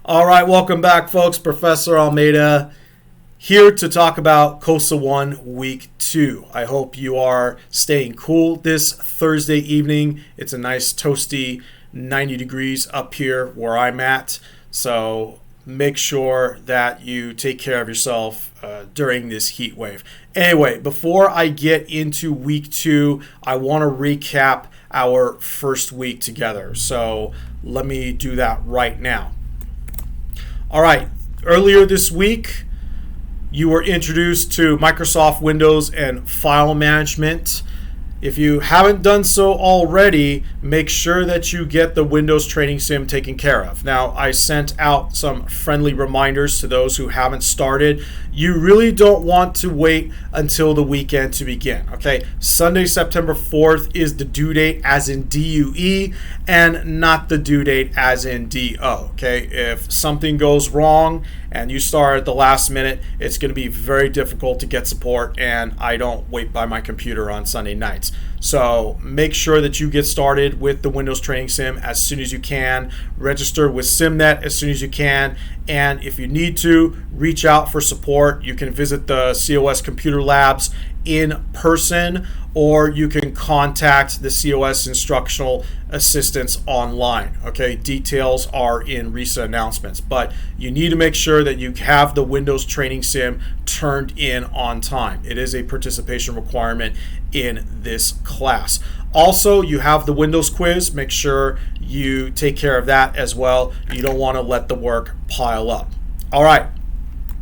All right, welcome back, folks. Professor Almeida here to talk about COSA 1 Week 2. I hope you are staying cool this Thursday evening. It's a nice toasty 90 degrees up here where I'm at. So make sure that you take care of yourself during this heat wave. Anyway, before I get into Week 2, I want to recap our first week together. So let me do that right now. All right, earlier this week, you were introduced to Microsoft Windows and file management. If you haven't done so already, make sure that you get the Windows Training Sim taken care of. Now, I sent out some friendly reminders to those who haven't started. You really don't want to wait until the weekend to begin, okay? Sunday, September 4th is the due date as in DUE and not the due date as in DO, okay? If something goes wrong and you start at the last minute, it's going to be very difficult to get support, and I don't wait by my computer on Sunday nights. So make sure that you get started with the Windows Training Sim as soon as you can. Register with SimNet as soon as you can. And if you need to, reach out for support. You can visit the COS Computer Labs in person, or you can contact the COS instructional assistants online. Okay, details are in recent announcements, but you need to make sure that you have the Windows Training Sim turned in on time. It is a participation requirement in this class. Also, you have the Windows quiz. Make sure you take care of that as well. You don't want to let the work pile up. All right.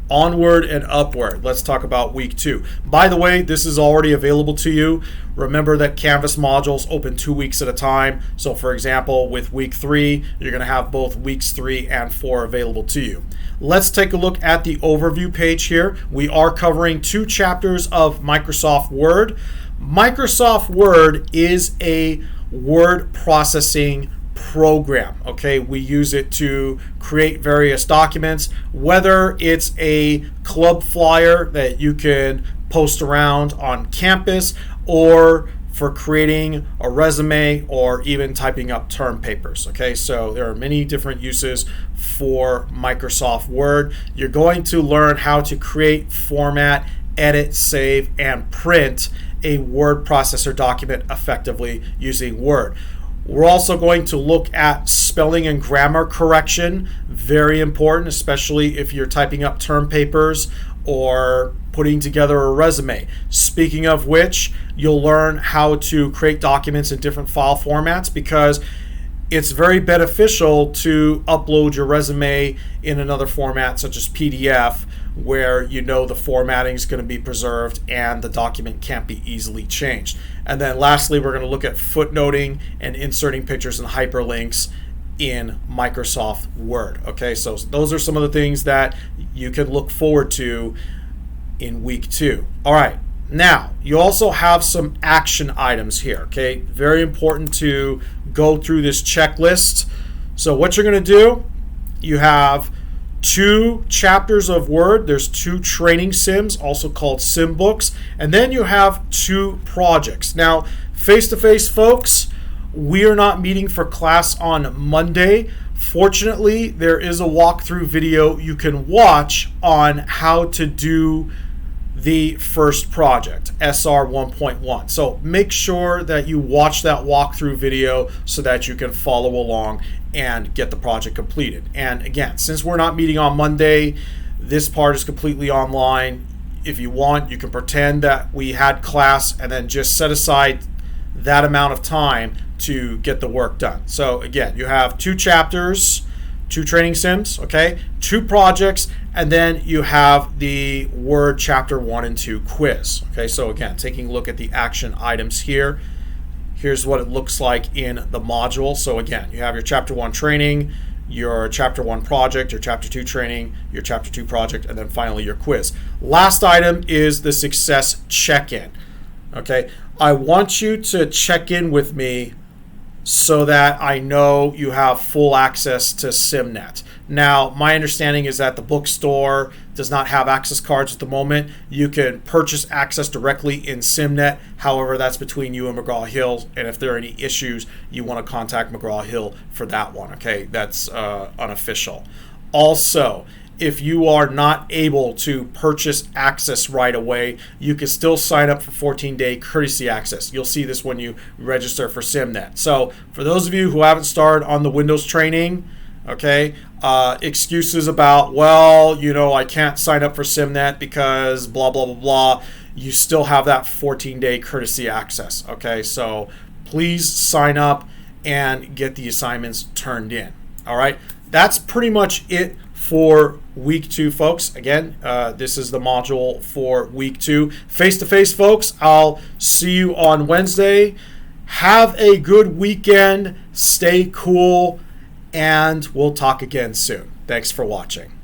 Onward and upward. Let's talk about week 2. By the way, this is already available to you. Remember that Canvas modules open 2 weeks at a time. So for example, with week 3, you're going to have both weeks 3 and 4 available to you. Let's take a look at the overview page here. We are covering 2 chapters of Microsoft Word. Microsoft Word is a word processing program. Okay, we use it to create various documents, whether it's a club flyer that you can post around on campus, or for creating a resume, or even typing up term papers. Okay, so there are many different uses for Microsoft Word. You're going to learn how to create, format, edit, save, and print a word processor document effectively using Word. We're also going to look at spelling and grammar correction. Very important, especially if you're typing up term papers or putting together a resume. Speaking of which, you'll learn how to create documents in different file formats, because it's very beneficial to upload your resume in another format such as PDF, where you know the formatting is going to be preserved and the document can't be easily changed. And then lastly, we're going to look at footnoting and inserting pictures and hyperlinks in Microsoft Word. Okay, so those are some of the things that you can look forward to in week 2. All right, now you also have some action items here. Okay, very important to go through this checklist. So what you're going to do, you have 2 chapters of Word. There's 2 training sims, also called sim books, and then you have 2 projects. Now, face-to-face folks, we are not meeting for class on Monday. Fortunately, there is a walkthrough video you can watch on how to do the first project, SR 1.1. So make sure that you watch that walkthrough video so that you can follow along and get the project completed. And again, since we're not meeting on Monday, this part is completely online. If you want, you can pretend that we had class and then just set aside that amount of time to get the work done. So again, you have 2 chapters, 2 training sims, okay, 2 projects, and then you have the Word Chapter 1 and 2 quiz. Okay, so again, taking a look at the action items here. Here's what it looks like in the module. So again, you have your Chapter 1 training, your Chapter 1 project, your Chapter 2 training, your Chapter 2 project, and then finally your quiz. Last item is the success check-in. Okay, I want you to check in with me so that I know you have full access to SimNet. Now, my understanding is that the bookstore does not have access cards at the moment. You can purchase access directly in SimNet. However, that's between you and McGraw-Hill, and if there are any issues, you want to contact McGraw-Hill for that one. Okay, that's unofficial. Also, if you are not able to purchase access right away, you can still sign up for 14-day courtesy access. You'll see this when you register for SimNet. So for those of you who haven't started on the Windows training, okay, excuses about, well, I can't sign up for SimNet because blah, blah, blah, blah. You still have that 14-day courtesy access, okay? So please sign up and get the assignments turned in, all right? That's pretty much it for week 2, folks. Again, this is the module for week 2. Face-to-face, folks, I'll see you on Wednesday. Have a good weekend. Stay cool, and we'll talk again soon. Thanks for watching.